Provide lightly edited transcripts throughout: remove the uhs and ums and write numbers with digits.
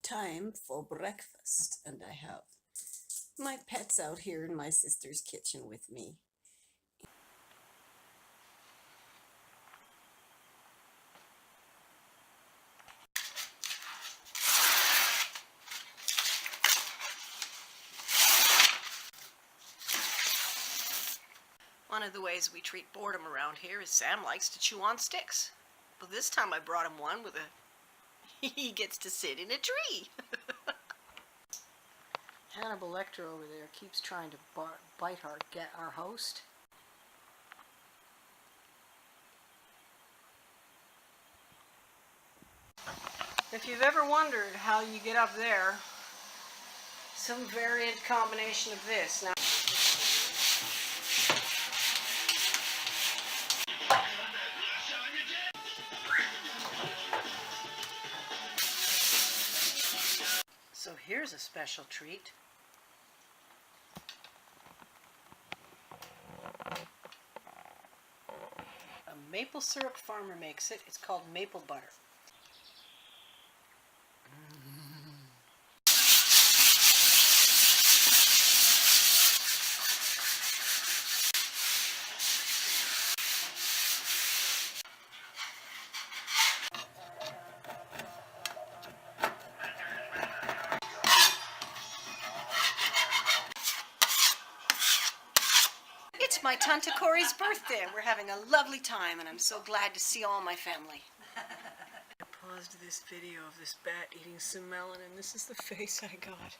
time for breakfast, and I have my pets out here in my sister's kitchen with me. One of the ways we treat boredom around here is Sam likes to chew on sticks. But this time I brought him one with a... he gets to sit in a tree. Hannibal Lecter over there keeps trying to bite our host. If you've ever wondered how you get up there, some variant combination of this. Now, so here's a special treat. A maple syrup farmer makes it. It's called maple butter. It's my Tante Corey's birthday and we're having a lovely time and I'm so glad to see all my family. I paused this video of this bat eating some melon and this is the face I got.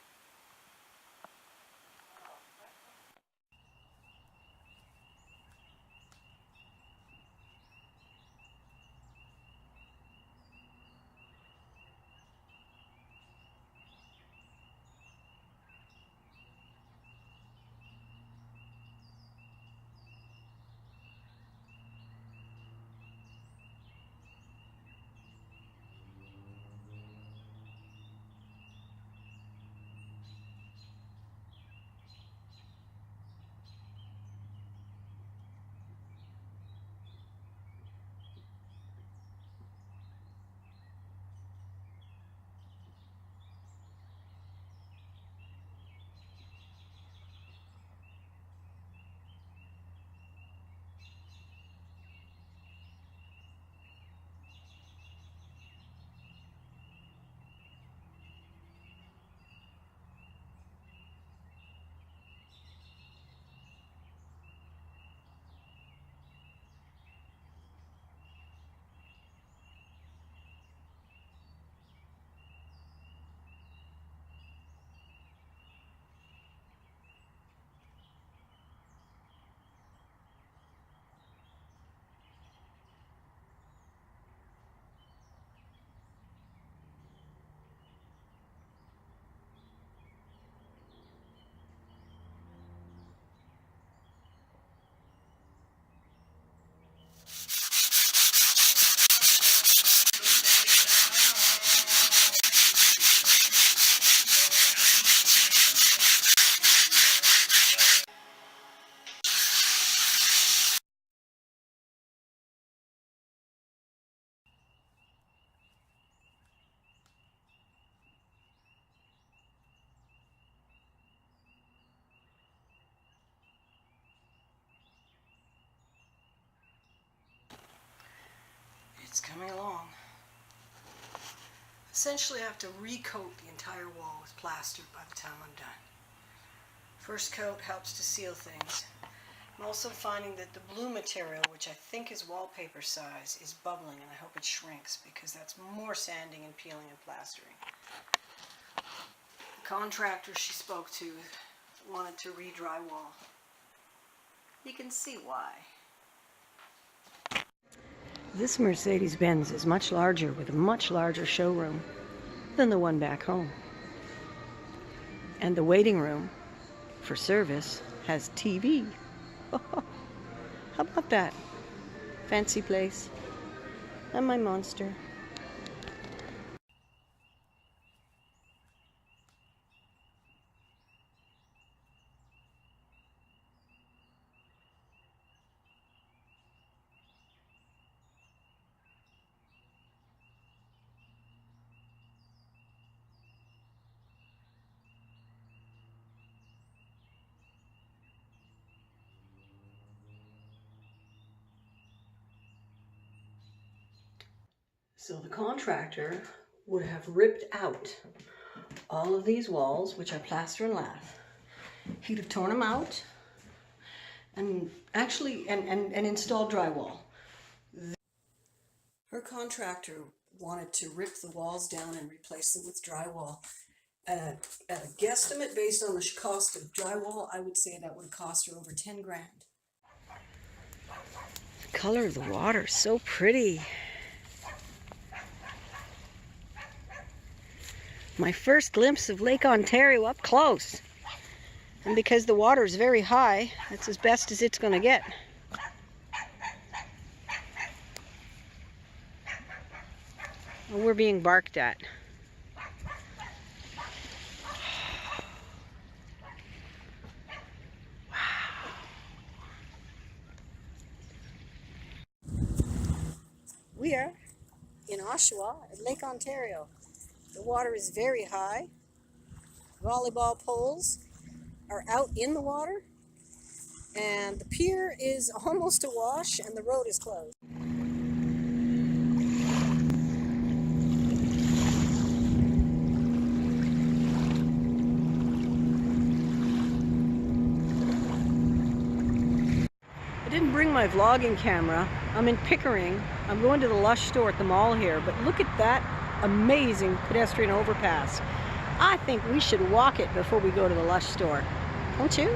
It's coming along. Essentially, I have to recoat the entire wall with plaster by the time I'm done. First coat helps to seal things. I'm also finding that the blue material, which I think is wallpaper size, is bubbling, and I hope it shrinks because that's more sanding and peeling and plastering. The contractor she spoke to wanted to re-drywall. You can see why. This Mercedes-Benz is much larger with a much larger showroom than the one back home. And the waiting room for service has TV. How about that? Fancy place. And my monster. So the contractor would have ripped out all of these walls, which are plaster and lath. He'd have torn them out and actually and installed drywall. Her contractor wanted to rip the walls down and replace them with drywall. At a guesstimate based on the cost of drywall, I would say that would cost her over 10 grand. The color of the water is so pretty. My first glimpse of Lake Ontario up close. And because the water is very high, that's as best as it's going to get. And we're being barked at. We are in Oshawa at Lake Ontario. The water is very high. Volleyball poles are out in the water, and the pier is almost awash and the road is closed. I didn't bring my vlogging camera. I'm in Pickering. I'm going to the Lush store at the mall here, but look at that amazing pedestrian overpass. I think we should walk it before we go to the Lush store. Don't you?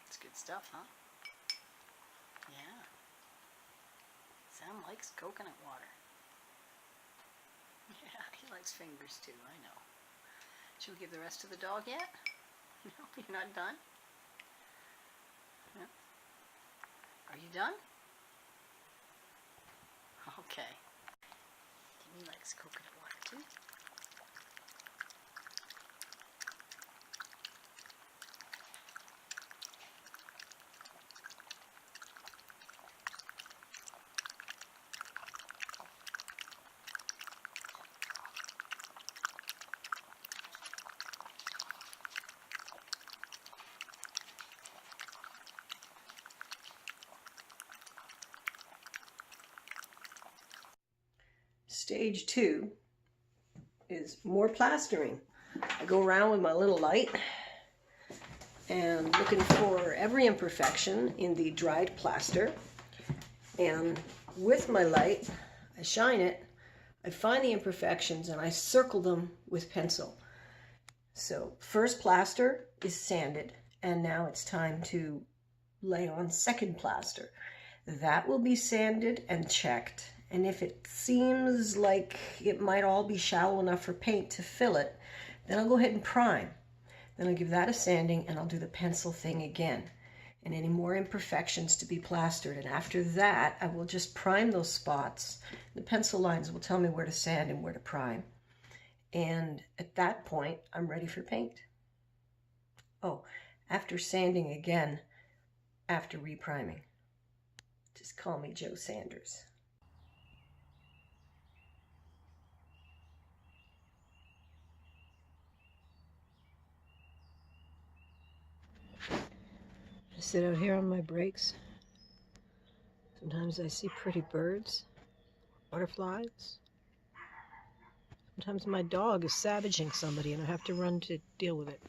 It's good stuff, huh? Yeah. Sam likes coconut water. Yeah, he likes fingers too, I know. Should we give the rest to the dog yet? No, you're not done? No. Are you done? Okay. He likes coconut water too. Stage 2 is more plastering. I go around with my little light and looking for every imperfection in the dried plaster, and with my light I shine it, I find the imperfections and I circle them with pencil. So first plaster is sanded, and now it's time to lay on second plaster. That will be sanded and checked. And if it seems like it might all be shallow enough for paint to fill it, then I'll go ahead and prime. Then I'll give that a sanding and I'll do the pencil thing again. and any more imperfections to be plastered. And after that, I will just prime those spots. The pencil lines will tell me where to sand and where to prime. And at that point, I'm ready for paint. Oh, after sanding again, after repriming. Just call me Joe Sanders. I sit out here on my breaks. Sometimes I see pretty birds, butterflies. Sometimes my dog is savaging somebody and I have to run to deal with it.